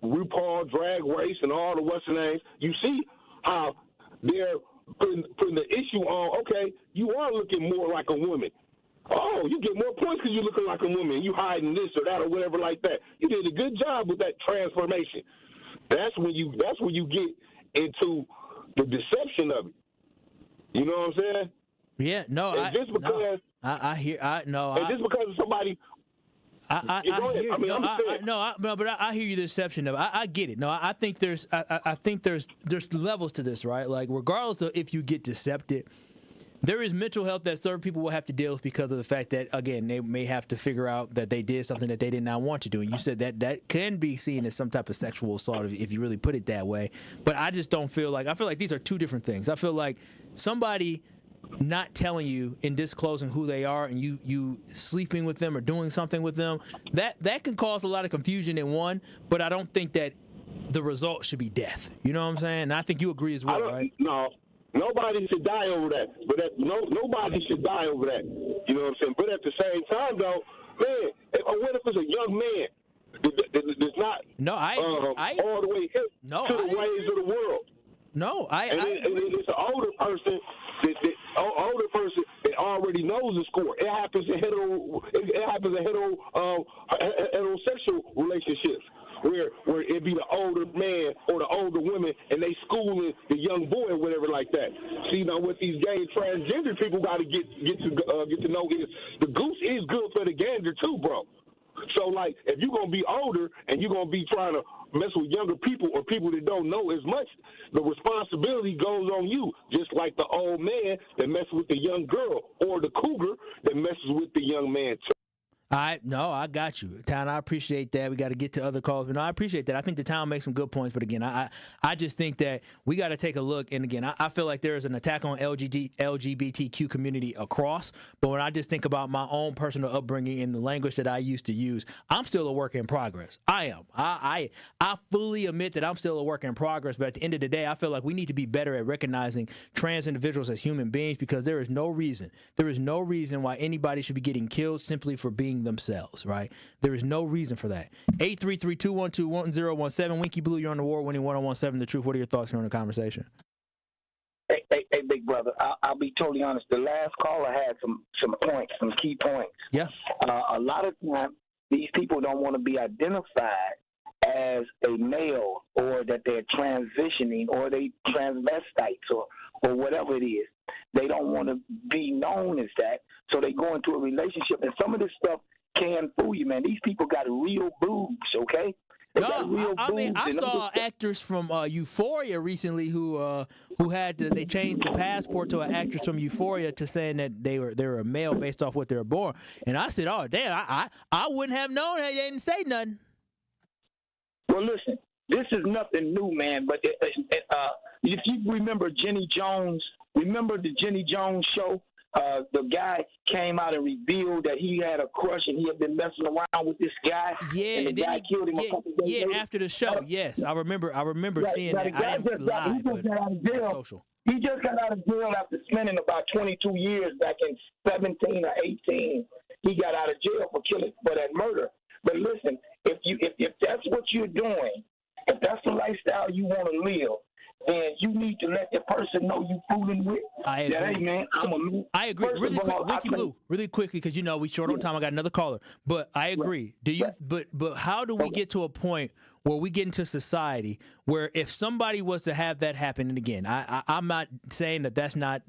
RuPaul, Drag Race, and all the what's the names, you see how they're putting the issue on. Okay, you are looking more like a woman. Oh, you get more points because you're looking like a woman. You hiding this or that or whatever like that. You did a good job with that transformation. That's when you get into the deception of it. You know what I'm saying? Yeah. No. And just because just because of somebody. I hear you. The deception of it. I get it. No, I think there's levels to this, right? Like regardless of if you get decepted, there is mental health that certain people will have to deal with because of the fact that, again, they may have to figure out that they did something that they did not want to do. And you said that can be seen as some type of sexual assault if you really put it that way. But I just don't feel like, I feel like these are two different things. I feel like somebody not telling you and disclosing who they are and you sleeping with them or doing something with them, that can cause a lot of confusion in one, but I don't think that the result should be death. You know what I'm saying? And I think you agree as well, right? No. Nobody should die over that. But nobody should die over that. You know what I'm saying? But at the same time, though, man, what if it's a young man that's not all the way hip to the ways of the world? No, and it's an older person that already knows the score. It happens in heterosexual relationships. Where it be the older man or the older woman, and they schooling the young boy or whatever like that. See, now what these gay transgender people got to get to know is the goose is good for the gander too, bro. So like, if you're gonna be older and you're gonna be trying to mess with younger people or people that don't know as much, the responsibility goes on you. Just like the old man that messes with the young girl or the cougar that messes with the young man too. I got you, Town. I appreciate that. We got to get to other calls, but no, I appreciate that. I think the Town makes some good points, but again, I just think that we got to take a look. And again, I feel like there is an attack on LGBTQ community across. But when I just think about my own personal upbringing and the language that I used to use, I'm still a work in progress. I am. I fully admit that I'm still a work in progress. But at the end of the day, I feel like we need to be better at recognizing trans individuals as human beings because there is no reason why anybody should be getting killed simply for being themselves, right? There is no reason for that. 833-212-1017. Winky Blue, you're on the award-winning 101.7 The Truth. What are your thoughts here on the conversation? Hey, big brother. I'll be totally honest. The last caller had some points, some key points. Yeah. A lot of times, these people don't want to be identified as a male or that they're transitioning or they transvestites or whatever it is. They don't want to be known as that, so they go into a relationship. And some of this stuff can fool you, man. These people got real boobs, okay? I saw actors from Euphoria recently who they changed the passport to an actress from Euphoria to saying that they were a male based off what they were born. And I said, oh, damn, I wouldn't have known that they didn't say nothing. Well, listen, this is nothing new, man. But if you remember Jenny Jones, remember the Jenny Jones show? the guy came out and revealed that he had a crush and he had been messing around with this guy. Yeah, and the guy killed him a couple days later. After the show. Yes, I remember seeing that. I didn't lie, but social. He just got out of jail after spending about 22 years back in 17 or 18. He got out of jail for that murder. But listen, if that's what you're doing, if that's the lifestyle you want to live, then you need to let the person know you fooling with. I agree. That, hey, man, I agree. Really quickly, because we short on time. I got another caller, but I agree. Do you? But how do we get to a point where we get into society where if somebody was to have that happen, and again, I'm not saying that's not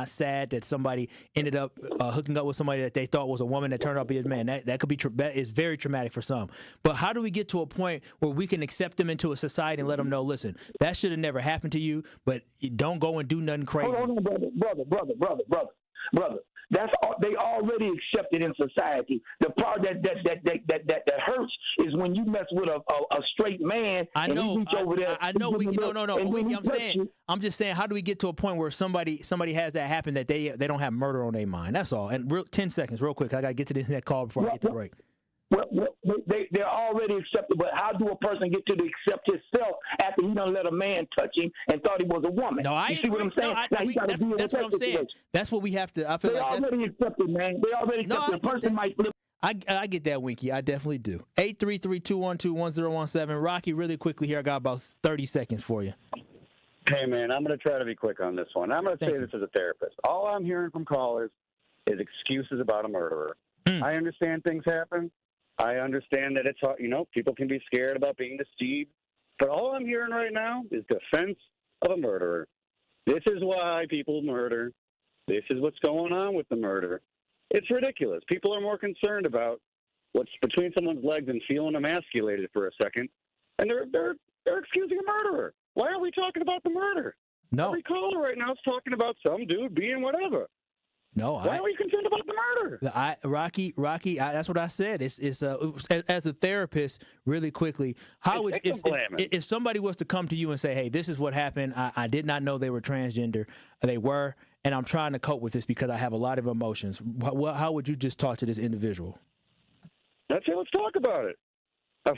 sad that somebody ended up hooking up with somebody that they thought was a woman that turned out to be a man. That could be that is very traumatic for some. But how do we get to a point where we can accept them into a society and let them know, listen, that should have never happened to you, but don't go and do nothing crazy. Hold on, brother. They already accepted in society. The part that hurts is when you mess with a straight man. I know. And he reach over there. I know. I'm just saying. How do we get to a point where somebody has that happen that they don't have murder on their mind? That's all. And 10 seconds, real quick. I gotta get to this next call before I get to break. Well, they're already accepted, but how do a person get to accept himself after he done let a man touch him and thought he was a woman? No, I see what I'm saying? That's what I'm saying. That's what we have to. I feel they like already accepted, man. They already accepted. A person might flip. I get that, Winky. I definitely do. 833-212-1017. Rocky, really quickly here. I got about 30 seconds for you. Hey, man, I'm going to try to be quick on this one. I'm going to say this as a therapist. All I'm hearing from callers is excuses about a murderer. I understand things happen. I understand that it's hard, people can be scared about being deceived. But all I'm hearing right now is defense of a murderer. This is why people murder. This is what's going on with the murder. It's ridiculous. People are more concerned about what's between someone's legs and feeling emasculated for a second, and they're excusing a murderer. Why are we talking about the murder? No. Every caller right now is talking about some dude being whatever. No, why are we concerned about the murder? Rocky. That's what I said. It's as a therapist, really quickly. How would if somebody was to come to you and say, "Hey, this is what happened. I did not know they were transgender. They were, and I'm trying to cope with this because I have a lot of emotions." How would you just talk to this individual? That's it. Let's talk about it.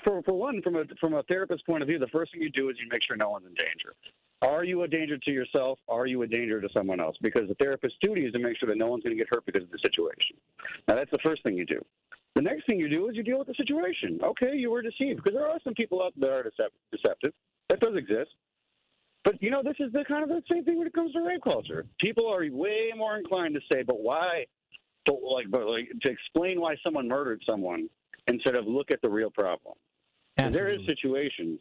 For one, from a therapist's point of view, the first thing you do is you make sure no one's in danger. Are you a danger to yourself? Are you a danger to someone else? Because the therapist's duty is to make sure that no one's going to get hurt because of the situation. Now, that's the first thing you do. The next thing you do is you deal with the situation. Okay, you were deceived, because there are some people out there that are deceptive. That does exist. But, this is the same thing when it comes to rape culture. People are way more inclined to say, but why? To explain why someone murdered someone instead of look at the real problem. There is situations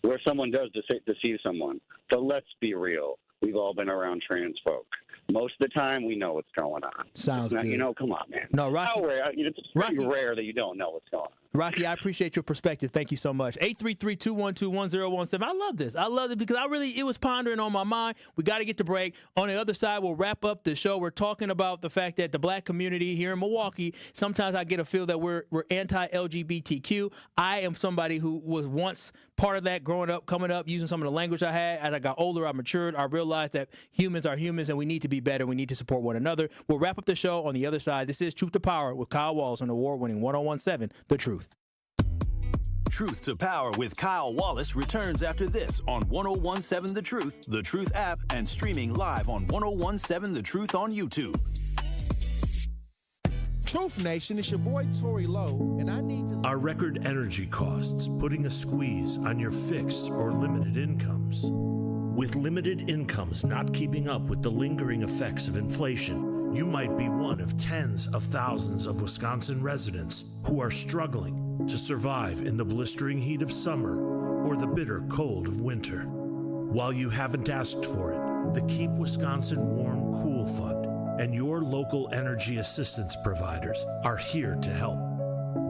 where someone does deceive someone. But let's be real. We've all been around trans folk. Most of the time, we know what's going on. Sounds good. Come on, man. No, Rocky. It's pretty rare that you don't know what's going on. Rocky, I appreciate your perspective. Thank you so much. 833-212-1017. I love this. I love it because it was pondering on my mind. We got to get the break. On the other side, we'll wrap up the show. We're talking about the fact that the black community here in Milwaukee, sometimes I get a feel that we're anti-LGBTQ. I am somebody who was once part of that growing up, coming up, using some of the language I had. As I got older, I matured. I realized that humans are humans and we need to be better. We need to support one another. We'll wrap up the show on the other side. This is Truth to Power with Kyle Wallace on the award-winning 1017 The Truth. Truth to Power with Kyle Wallace returns after this on 1017 The Truth app, and streaming live on 1017 The Truth on YouTube. Truth Nation, it's your boy Tory Lowe, and I need to... Are record energy costs putting a squeeze on your fixed or limited incomes? With limited incomes not keeping up with the lingering effects of inflation, you might be one of tens of thousands of Wisconsin residents who are struggling to survive in the blistering heat of summer or the bitter cold of winter. While you haven't asked for it, the Keep Wisconsin Warm Cool Fund and your local energy assistance providers are here to help.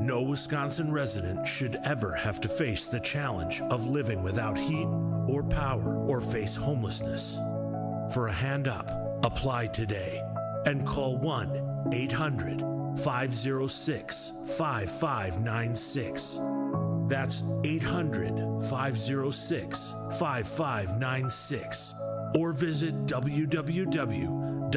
No Wisconsin resident should ever have to face the challenge of living without heat or power or face homelessness. For a hand up, apply today and call 1-800-506-5596. That's 800-506-5596. Or visit www.keepwisconsin.org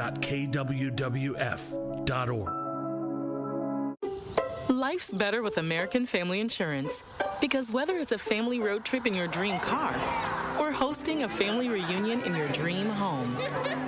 Life's better with American Family Insurance. Because whether it's a family road trip in your dream car or hosting a family reunion in your dream home,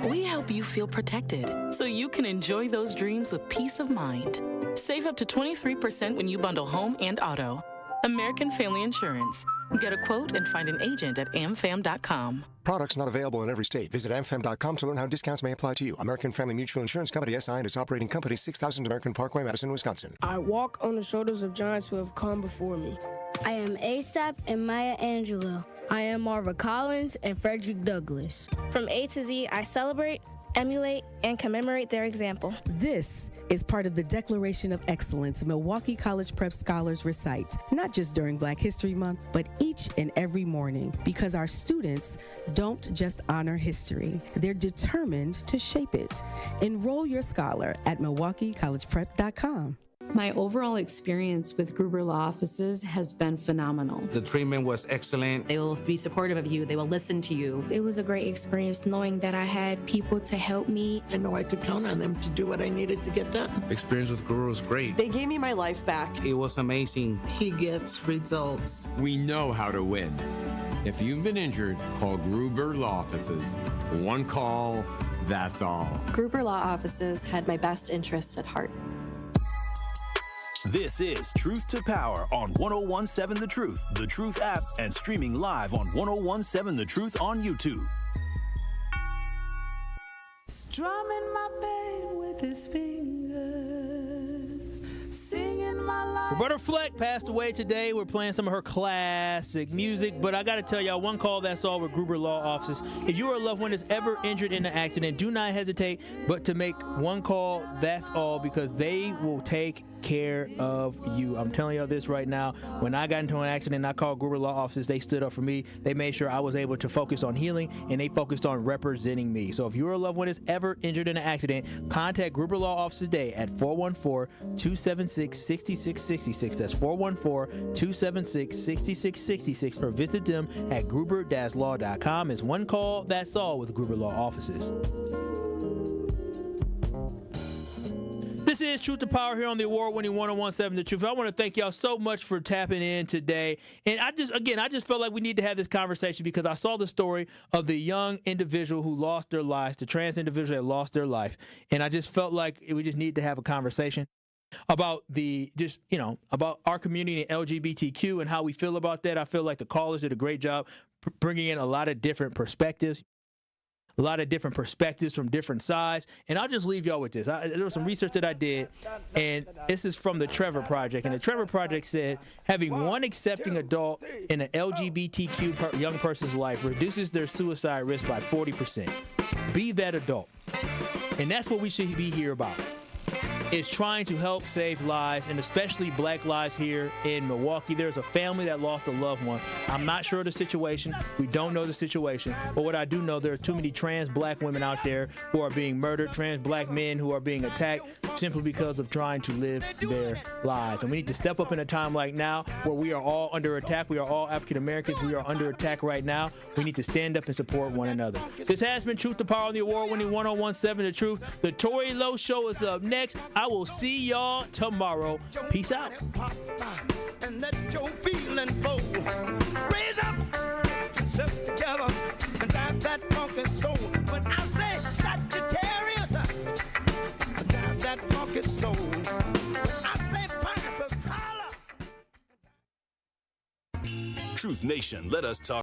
we help you feel protected so you can enjoy those dreams with peace of mind. Save up to 23% when you bundle home and auto. American Family Insurance. Get a quote and find an agent at amfam.com. Products not available in every state. Visit amfam.com to learn how discounts may apply to you. American Family Mutual Insurance Company, SI, and its operating company, 6000 American Parkway, Madison, Wisconsin. I walk on the shoulders of giants who have come before me. I am ASAP and Maya Angelou. I am Marva Collins and Frederick Douglass. From A to Z, I celebrate, emulate, and commemorate their example. This is part of the Declaration of Excellence Milwaukee College Prep Scholars recite, not just during Black History Month, but each and every morning, because our students don't just honor history, they're determined to shape it. Enroll your scholar at MilwaukeeCollegePrep.com. My overall experience with Gruber Law Offices has been phenomenal. The treatment was excellent. They will be supportive of you. They will listen to you. It was a great experience knowing that I had people to help me. I know I could count on them to do what I needed to get done. Experience with Gruber was great. They gave me my life back. It was amazing. He gets results. We know how to win. If you've been injured, call Gruber Law Offices. One call, that's all. Gruber Law Offices had my best interests at heart. This is Truth to Power on 1017 The Truth app, and streaming live on 1017 The Truth on YouTube. Strumming my pain with his fingers, singing my life. Roberta Fleck passed away today. We're playing some of her classic music, but I got to tell y'all, one call, that's all with Gruber Law Offices. If you or a loved one is ever injured in an accident, do not hesitate but to make one call, that's all, because they will take care of you. I'm telling y'all this right now. When I got into an accident, I called Gruber Law Offices. They stood up for me. They made sure I was able to focus on healing, and they focused on representing me. So if you or a loved one is ever injured in an accident, contact Gruber Law Office today at 414-276-6666. That's 414-276-6666, or visit them at gruber-law.com. It's one call, that's all with Gruber Law Offices. This is Truth to Power here on the award-winning 1017 The Truth. I want to thank y'all so much for tapping in today. And I just felt like we need to have this conversation because I saw the story of the young individual who lost their lives, the trans individual that lost their life. And I just felt like we just need to have a conversation about about our community and LGBTQ and how we feel about that. I feel like the callers did a great job bringing in a lot of different perspectives. From different sides. And I'll just leave y'all with this. There was some research that I did, and this is from the Trevor Project. And the Trevor Project said having one accepting adult in an LGBTQ young person's life reduces their suicide risk by 40%. Be that adult. And that's what we should be here about. Is trying to help save lives, and especially black lives here in Milwaukee. There's a family that lost a loved one. I'm not sure of the situation. We don't know the situation. But what I do know, there are too many trans black women out there who are being murdered, trans black men who are being attacked simply because of trying to live their lives. And we need to step up in a time like now where we are all under attack. We are all African Americans. We are under attack right now. We need to stand up and support one another. This has been Truth to Power on the award-winning 1017 The Truth. The Tory Lowe Show is up next. I will see y'all tomorrow. Peace out. And let your feeling flow. Raise up, yourself together, and drive that funky soul. When I say Sagittarius, drive that funky soul. I say Pisces, holla. Truth Nation, let us talk.